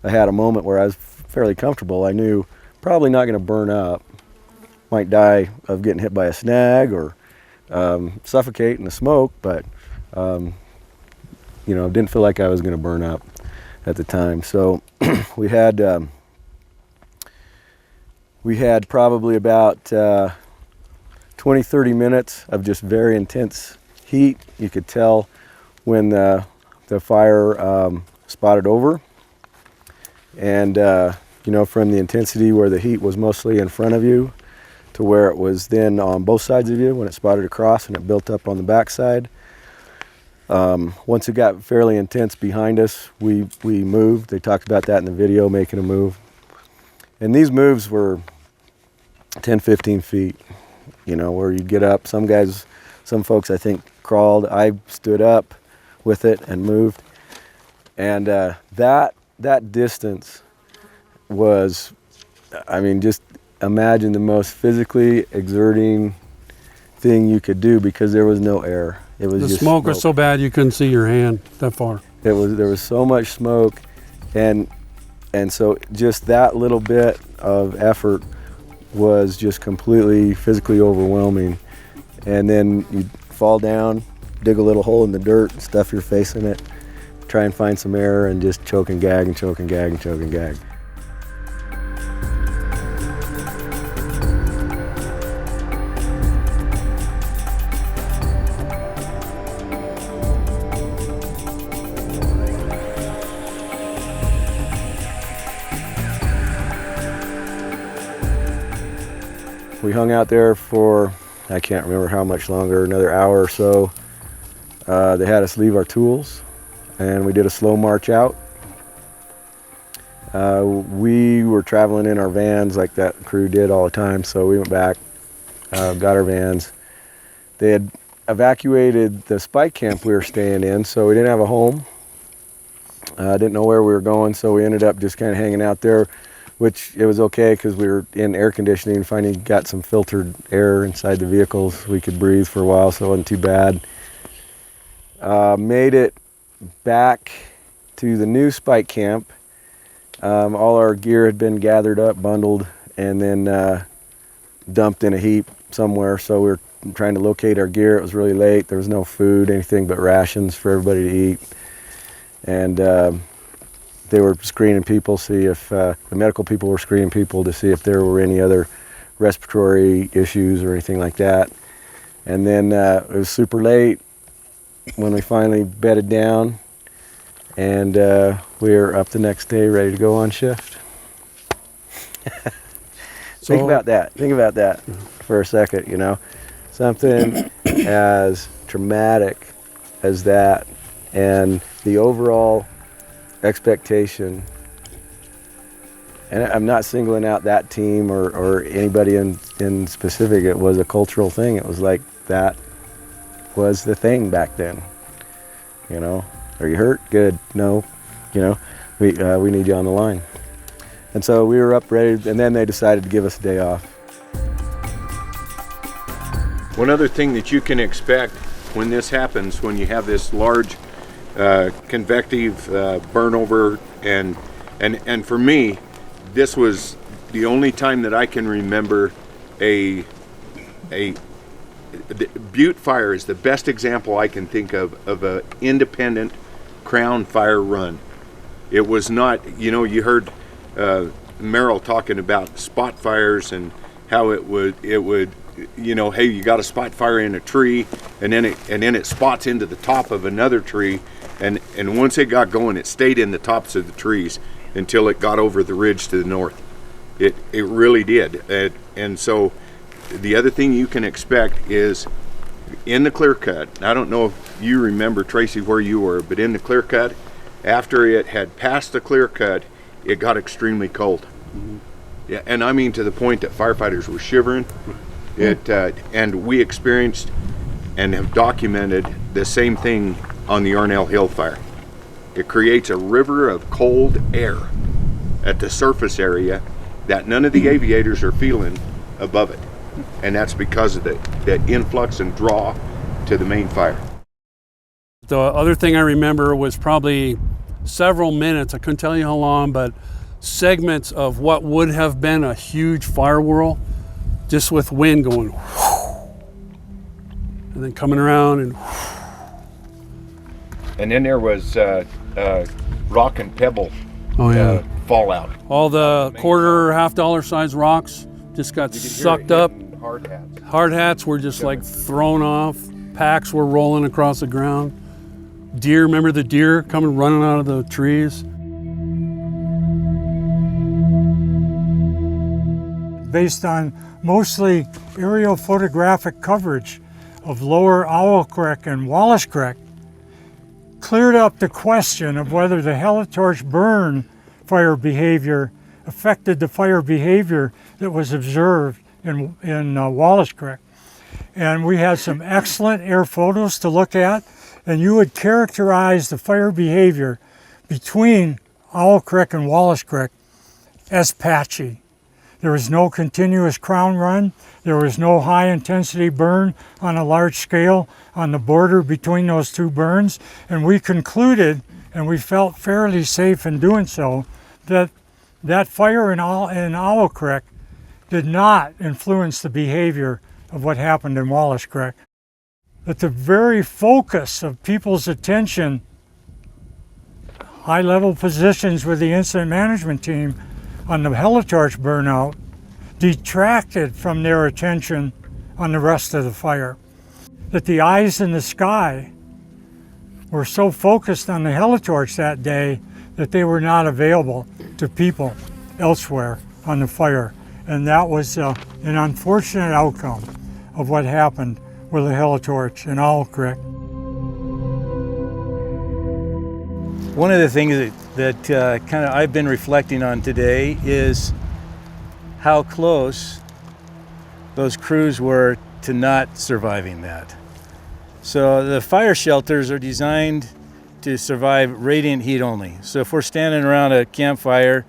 had a moment where I was fairly comfortable. I knew probably not going to burn up, might die of getting hit by a snag or suffocate in the smoke, but you know, didn't feel like I was going to burn up at the time. So we had probably about 20-30 minutes of just very intense heat. You could tell when the fire spotted over, and you know, from the intensity where the heat was mostly in front of you to where it was then on both sides of you when it spotted across and it built up on the backside. Once it got fairly intense behind us, we moved. They talked about that in the video, making a move. And these moves were 10-15 feet, you know, where you get up. Some folks I think crawled. I stood up with it and moved. And that distance was, I mean, just imagine the most physically exerting thing you could do, because there was no air. It was The just smoke was so bad you couldn't see your hand that far. there was so much smoke, and so just that little bit of effort was just completely physically overwhelming. And then you fall down, dig a little hole in the dirt, stuff your face in it, try and find some air, and just choke and gag and choke and gag and choke and gag. We hung out there for, I can't remember how much longer, another hour or so. They had us leave our tools and we did a slow march out. We were traveling in our vans like that crew did all the time, so we went back, got our vans. They had evacuated the spike camp we were staying in, so we didn't have a home. Didn't know where we were going, so we ended up just kind of hanging out there, which it was okay because we were in air conditioning. Finally got some filtered air inside the vehicles. We could breathe for a while, so it wasn't too bad. Made it back to the new spike camp. All our gear had been gathered up, bundled, and then dumped in a heap somewhere. So we were trying to locate our gear. It was really late. There was no food, anything but rations for everybody to eat. And they were screening people, see if the medical people were screening people to see if there were any other respiratory issues or anything like that. And then it was super late when we finally bedded down, and we were up the next day ready to go on shift. Think about that for a second, you know. Something as traumatic as that, and the overall expectation, and I'm not singling out that team or anybody in specific, it was a cultural thing. It was like that was the thing back then, you know. Are you hurt? Good. No, you know, we need you on the line. And so we were up ready, and then they decided to give us a day off. One other thing that you can expect when this happens, when you have this large convective burnover, and for me, this was the only time that I can remember the Butte Fire is the best example I can think of an independent Crown fire run. It was not, you know, you heard Merrill talking about spot fires and how it would, you know, hey, you got a spot fire in a tree, and then it spots into the top of another tree, and once it got going, it stayed in the tops of the trees until it got over the ridge to the north. It really did. And so the other thing you can expect is in the clear cut. I don't know if you remember, Tracy, where you were, but in the clear cut, after it had passed the clear cut, it got extremely cold. Mm-hmm. Yeah, and I mean to the point that firefighters were shivering. And we experienced and have documented the same thing on the Arnell Hill fire. It creates a river of cold air at the surface area that none of the aviators are feeling above it. And that's because of the influx and draw to the main fire. The other thing I remember was probably several minutes, I couldn't tell you how long, but segments of what would have been a huge fire whirl, just with wind going whoosh, and then coming around and whoosh. And then there was rock and pebble fallout. All the quarter, $half size rocks just got sucked up. Hard hats. Hard hats were just like thrown off. Packs were rolling across the ground. Deer, remember the deer coming running out of the trees? Based on mostly aerial photographic coverage of Lower Owl Creek and Wallace Creek, cleared up the question of whether the helitorch burn fire behavior affected the fire behavior that was observed in Wallace Creek. And we had some excellent air photos to look at, and you would characterize the fire behavior between Owl Creek and Wallace Creek as patchy. There was no continuous crown run. There was no high intensity burn on a large scale on the border between those two burns. And we concluded, and we felt fairly safe in doing so, that that fire in Owl Creek did not influence the behavior of what happened in Wallace Creek. That the very focus of people's attention, high-level positions with the incident management team on the helitorch burnout, detracted from their attention on the rest of the fire. That the eyes in the sky were so focused on the helitorch that day that they were not available to people elsewhere on the fire. And that was an unfortunate outcome of what happened with the helitorch in Owl Creek. One of the things that kind of I've been reflecting on today is how close those crews were to not surviving that. So the fire shelters are designed to survive radiant heat only. So if we're standing around a campfire,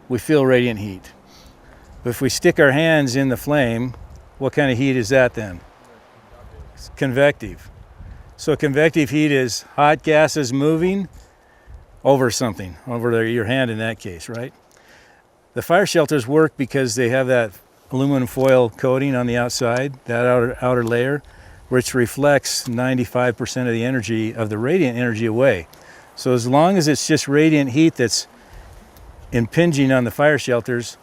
we feel radiant heat. But if we stick our hands in the flame, what kind of heat is that then? It's convective. So convective heat is hot gases moving over something, over your hand in that case, right? The fire shelters work because they have that aluminum foil coating on the outside, that outer layer, which reflects 95% of the energy, of the radiant energy away. So as long as it's just radiant heat that's impinging on the fire shelters,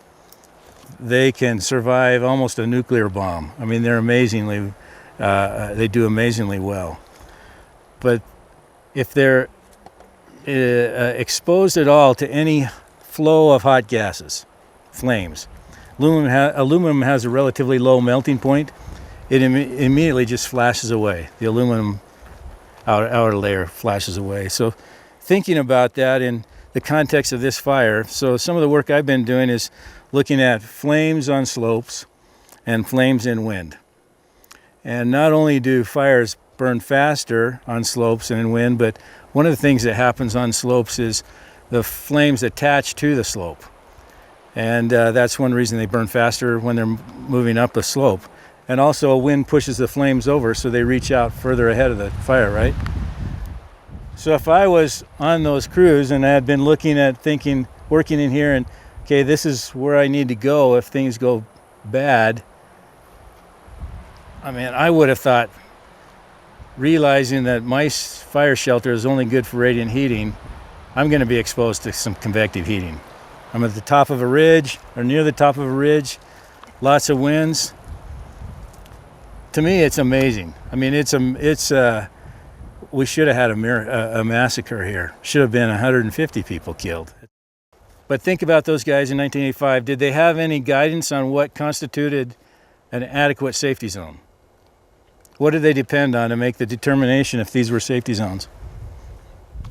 they can survive almost a nuclear bomb. I mean, they're amazingly, they do amazingly well. But if they're exposed at all to any flow of hot gases, flames, aluminum has a relatively low melting point. It immediately just flashes away. The aluminum outer layer flashes away. So thinking about that in the context of this fire, so some of the work I've been doing is looking at flames on slopes and flames in wind. And not only do fires burn faster on slopes and in wind, but one of the things that happens on slopes is the flames attach to the slope. And that's one reason they burn faster when they're moving up a slope. And also wind pushes the flames over so they reach out further ahead of the fire, right? So if I was on those crews and I had been looking at thinking, working in here and, okay, this is where I need to go if things go bad, I mean, I would have thought, realizing that my fire shelter is only good for radiant heating, I'm going to be exposed to some convective heating. I'm at the top of a ridge, or near the top of a ridge, lots of winds. To me, it's amazing. I mean, we should have had a massacre here. Should have been 150 people killed. But think about those guys in 1985. Did they have any guidance on what constituted an adequate safety zone? What did they depend on to make the determination if these were safety zones?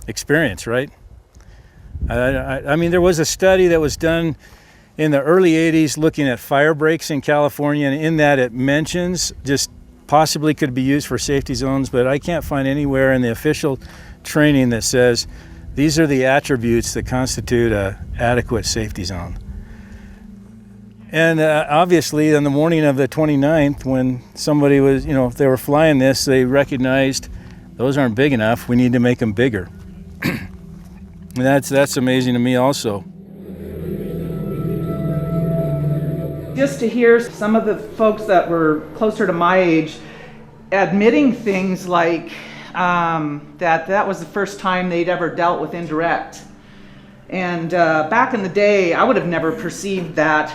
Experience, right? I mean, there was a study that was done in the early 80s looking at fire breaks in California, and in that it mentions just possibly could be used for safety zones, but I can't find anywhere in the official training that says these are the attributes that constitute an adequate safety zone. And obviously on the morning of the 29th, when somebody was, if they were flying this, they recognized those aren't big enough, we need to make them bigger. And that's amazing to me also. Just to hear some of the folks that were closer to my age admitting things like that was the first time they'd ever dealt with indirect. And back in the day, I would have never perceived that,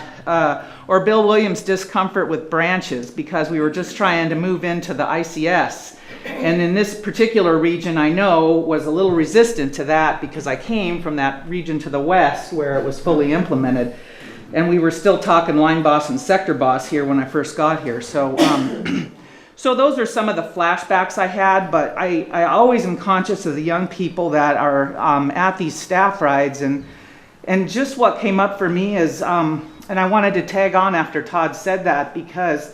or Bill Williams' discomfort with branches, because we were just trying to move into the ICS. And in this particular region, I know, was a little resistant to that because I came from that region to the west where it was fully implemented. And we were still talking line boss and sector boss here when I first got here. So so those are some of the flashbacks I had, but I always am conscious of the young people that are at these staff rides. And just what came up for me is, and I wanted to tag on after Todd said that, because,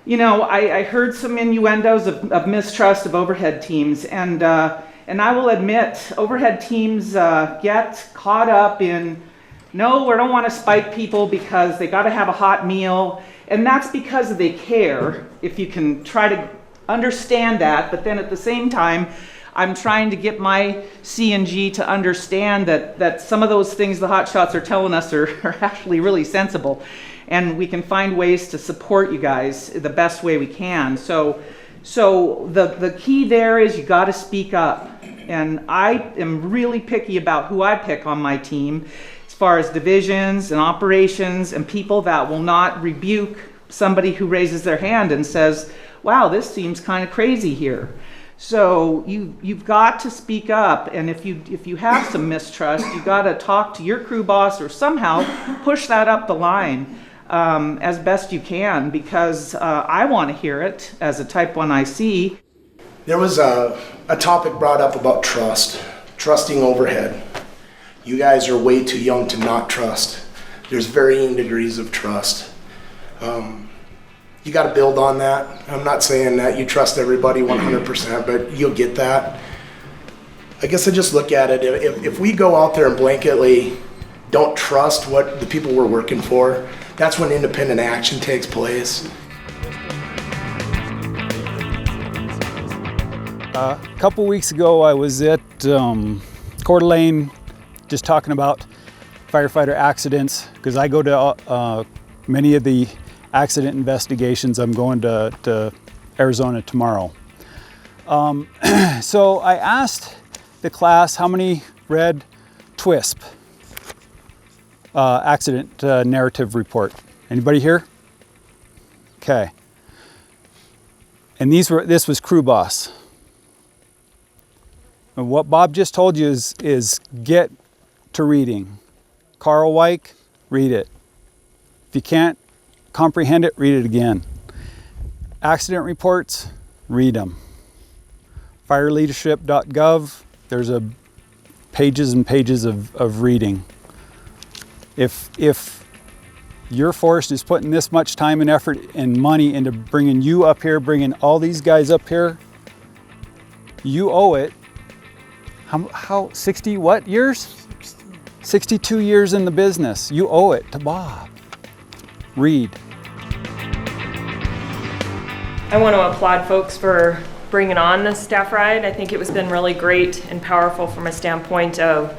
I heard some innuendos of mistrust of overhead teams. And I will admit, overhead teams get caught up in, no, we don't want to spike people because they got to have a hot meal. And that's because they care, if you can try to understand that. But then at the same time, I'm trying to get my C&G to understand that some of those things the Hotshots are telling us are actually really sensible. And we can find ways to support you guys the best way we can. So the key there is you got to speak up. And I am really picky about who I pick on my team, as far as divisions and operations and people that will not rebuke somebody who raises their hand and says, wow, this seems kind of crazy here. So you've got to speak up, and if you have some mistrust, you got to talk to your crew boss or somehow push that up the line as best you can, because I want to hear it as a Type 1 IC. There was a topic brought up about trust trusting overhead. You guys are way too young to not trust. There's varying degrees of trust. You got to build on that. I'm not saying that you trust everybody 100%, but you'll get that. I guess I just look at it, if we go out there and blanketly don't trust what the people we're working for, that's when independent action takes place. A couple weeks ago I was at Coeur d'Alene just talking about firefighter accidents, because I go to many of the accident investigations. I'm going to Arizona tomorrow. So I asked the class how many read TWISP, accident narrative report. Anybody here? Okay. And this was crew boss. And what Bob just told you is get to reading. Carl Weick, read it. If you can't comprehend it, read it again. Accident reports, read them. Fireleadership.gov, there's pages and pages of reading. If your force is putting this much time and effort and money into bringing you up here, bringing all these guys up here, you owe it. How 60 what years? 62 years in the business. You owe it to Bob. Read. I want to applaud folks for bringing on this staff ride. I think it was been really great and powerful from a standpoint of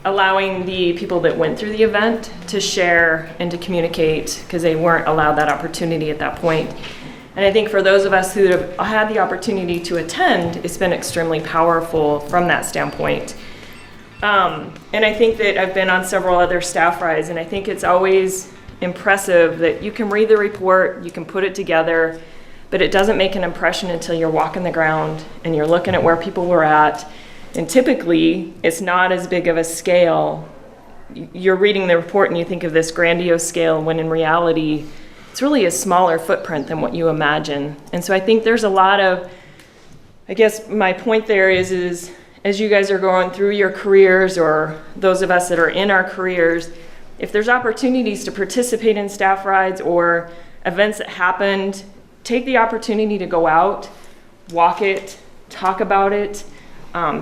allowing the people that went through the event to share and to communicate, because they weren't allowed that opportunity at that point. And I think for those of us who have had the opportunity to attend, it's been extremely powerful from that standpoint. And I think that I've been on several other staff rides, and I think it's always impressive that you can read the report, you can put it together, but it doesn't make an impression until you're walking the ground and you're looking at where people were at. And typically, it's not as big of a scale. You're reading the report and you think of this grandiose scale, when in reality, it's really a smaller footprint than what you imagine. And so I think there's a lot of, I guess my point there is as you guys are going through your careers, or those of us that are in our careers, if there's opportunities to participate in staff rides or events that happened, take the opportunity to go out, walk it, talk about it,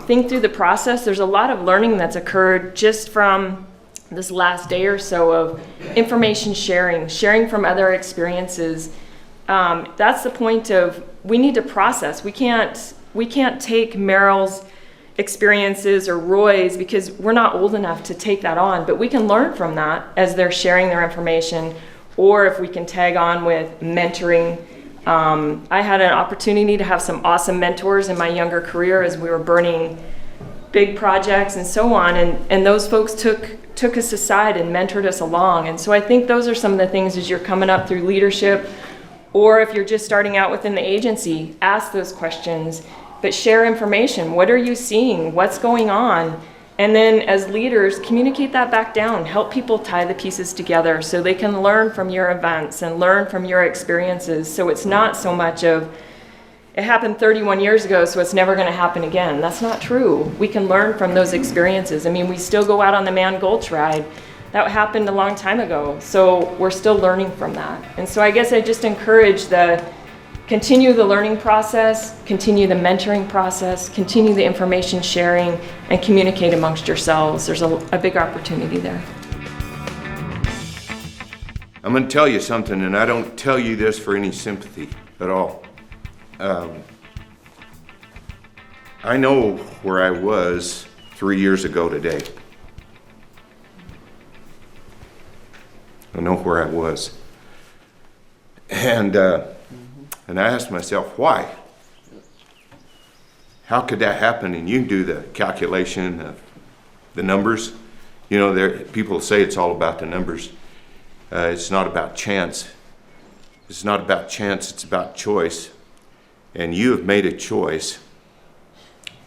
think through the process. There's a lot of learning that's occurred just from this last day or so of information sharing from other experiences. That's the point of, we need to process. We can't take Merrill's experiences or Roy's, because we're not old enough to take that on, but we can learn from that as they're sharing their information, or if we can tag on with mentoring. I had an opportunity to have some awesome mentors in my younger career as we were burning big projects and so on, and those folks took us aside and mentored us along. And so I think those are some of the things as you're coming up through leadership, or if you're just starting out within the agency, ask those questions, but share information. What are you seeing? What's going on? And then as leaders, communicate that back down. Help people tie the pieces together so they can learn from your events and learn from your experiences. So it's not so much of, it happened 31 years ago, so it's never going to happen again. That's not true. We can learn from those experiences. I mean, we still go out on the Man Gulch ride. That happened a long time ago. So we're still learning from that. And so I guess I just encourage continue the learning process, continue the mentoring process, continue the information sharing, and communicate amongst yourselves. There's a big opportunity there. I'm going to tell you something, and I don't tell you this for any sympathy at all. I know where I was 3 years ago today. I know where I was. And I asked myself, why? How could that happen? And you do the calculation of the numbers. You know, people say it's all about the numbers. It's not about chance. It's not about chance, it's about choice. And you have made a choice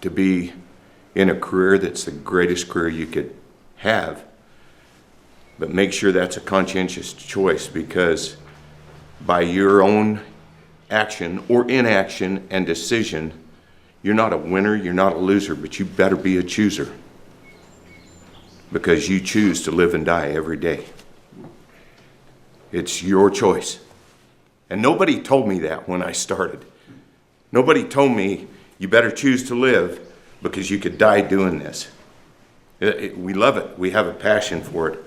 to be in a career that's the greatest career you could have. But make sure that's a conscientious choice, because by your own action or inaction and decision, You're not a winner, you're not a loser, but you better be a chooser, because you choose to live and die every day. It's your choice. And nobody told me that when I started. Nobody told me you better choose to live because you could die doing this. We love it. We have a passion for it.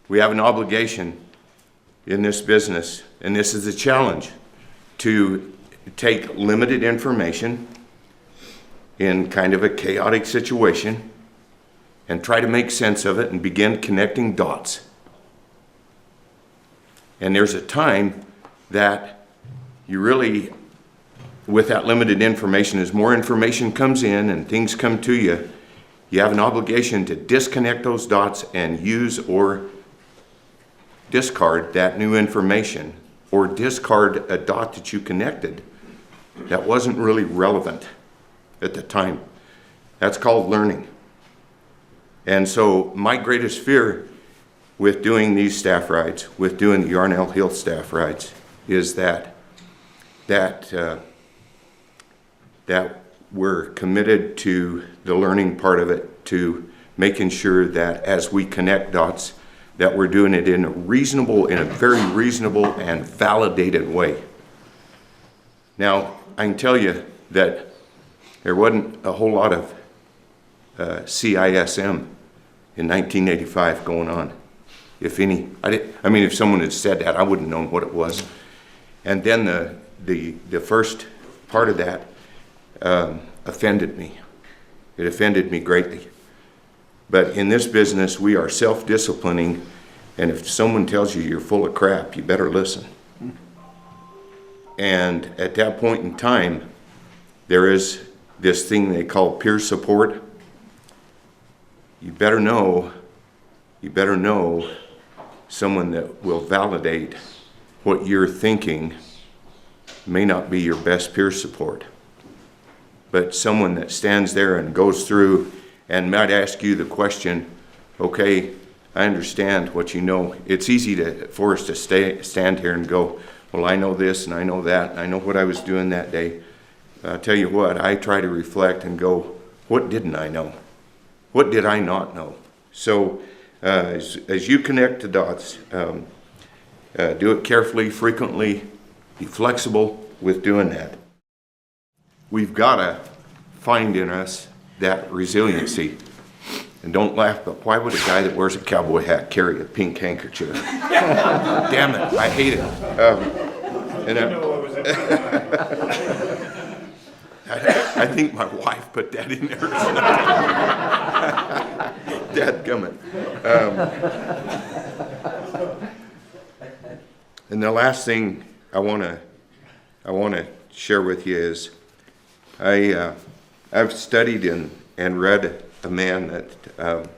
We have an obligation in this business, and this is a challenge, to take limited information in kind of a chaotic situation and try to make sense of it and begin connecting dots. And there's a time that you really, with that limited information, as more information comes in and things come to you, you have an obligation to disconnect those dots and use or discard that new information, or discard a dot that you connected that wasn't really relevant at the time. That's called learning. And so my greatest fear with doing these staff rides, with doing the Yarnell Hill staff rides, is that we're committed to the learning part of it, to making sure that as we connect dots, that we're doing it in a very reasonable and validated way. Now, I can tell you that there wasn't a whole lot of CISM in 1985 going on, if any. I mean, if someone had said that, I wouldn't have known what it was. And then the first part of that offended me. It offended me greatly. But in this business, we are self-disciplining, and if someone tells you you're full of crap, you better listen. And at that point in time, there is this thing they call peer support. You better know someone that will validate what you're thinking. May not be your best peer support, but someone that stands there and goes through and might ask you the question, okay, I understand what you know. It's easy for us to stand here and go, well, I know this and I know that, and I know what I was doing that day. I'll tell you what, I try to reflect and go, what didn't I know? What did I not know? So as you connect the dots, do it carefully, frequently, be flexible with doing that. We've got to find in us that resiliency. And don't laugh, but why would a guy that wears a cowboy hat carry a pink handkerchief? Damn it, I hate it. I think my wife put that in there. Dadgummit. And the last thing I want to share with you is I've studied and read a man that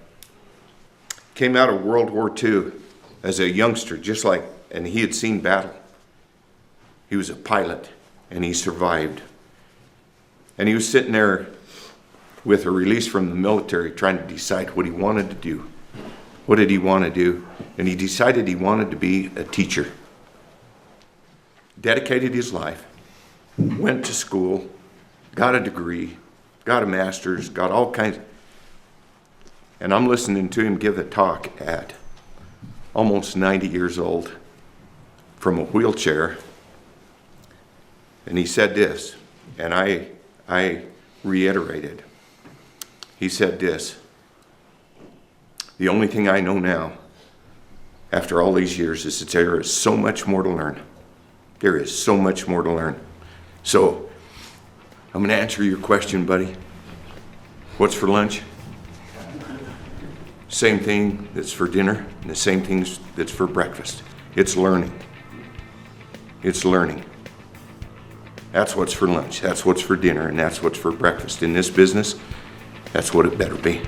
came out of World War II as a youngster, and he had seen battle. He was a pilot, and he survived. And he was sitting there with a release from the military trying to decide what he wanted to do. What did he want to do? And he decided he wanted to be a teacher. Dedicated his life, went to school, got a degree, got a master's, got all kinds. And I'm listening to him give a talk at almost 90 years old from a wheelchair. And he said this, and I reiterated. He said this, the only thing I know now, after all these years, is that there is so much more to learn. There is so much more to learn. So, I'm going to answer your question, buddy. What's for lunch? Same thing that's for dinner, and the same thing that's for breakfast. It's learning. It's learning. That's what's for lunch, that's what's for dinner, and that's what's for breakfast. In this business, that's what it better be.